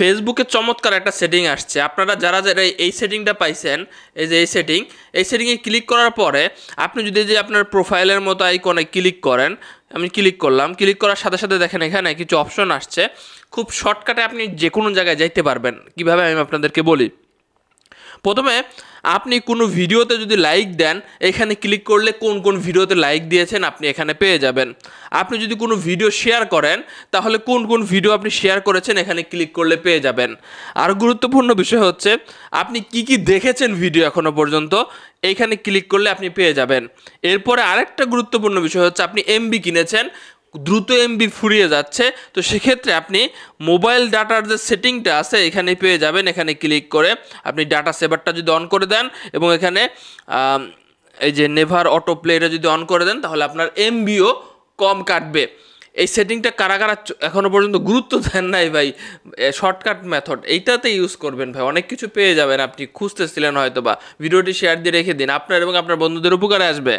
ফেসবুকে চমৎকার একটা সেটিং আসছে। আপনারা যারা যারা এই সেটিংটা পাইছেন, এই যে এই সেটিংয়ে ক্লিক করার পরে আপনি যদি যে আপনার প্রোফাইলের মতো আইকনে ক্লিক করেন, আমি ক্লিক করলাম, ক্লিক করার সাথে সাথে দেখেন এখানে কিছু অপশন আসছে। খুব শর্টকাটে আপনি যে কোনো জায়গায় যাইতে পারবেন। কিভাবে আমি আপনাদেরকে বলি। প্রথমে আপনি কোনো ভিডিওতে যদি লাইক দেন, এখানে ক্লিক করলে কোন কোন ভিডিওতে লাইক দিয়েছেন আপনি এখানে পেয়ে যাবেন। আপনি যদি কোনো ভিডিও শেয়ার করেন, তাহলে কোন কোন ভিডিও আপনি শেয়ার করেছেন এখানে ক্লিক করলে পেয়ে যাবেন। আর গুরুত্বপূর্ণ বিষয় হচ্ছে আপনি কি কি দেখেছেন ভিডিও এখনো পর্যন্ত, এইখানে ক্লিক করলে আপনি পেয়ে যাবেন। এরপরে আরেকটা গুরুত্বপূর্ণ বিষয় হচ্ছে আপনি এমবি কিনেছেন, দ্রুত এমবি ফুরিয়ে যাচ্ছে, তো সেক্ষেত্রে আপনি মোবাইল ডাটার যে সেটিংটা আছে এখানে পেয়ে যাবেন। এখানে ক্লিক করে আপনি ডাটা সেভারটা যদি অন করে দেন এবং এখানে এই যে নেভার অটো প্লেটা যদি অন করে দেন, তাহলে আপনার এমবিও কম কাটবে। এই সেটিংটা কারা কারা এখনও পর্যন্ত গুরুত্ব দেন নাই ভাই, শর্টকাট মেথড এইটাতে ইউজ করবেন ভাই, অনেক কিছু পেয়ে যাবেন। আপনি খুঁজতেছিলেন হয়তো বা, ভিডিওটি শেয়ার দিয়ে রেখে দিন, আপনার এবং আপনার বন্ধুদের উপকারে আসবে।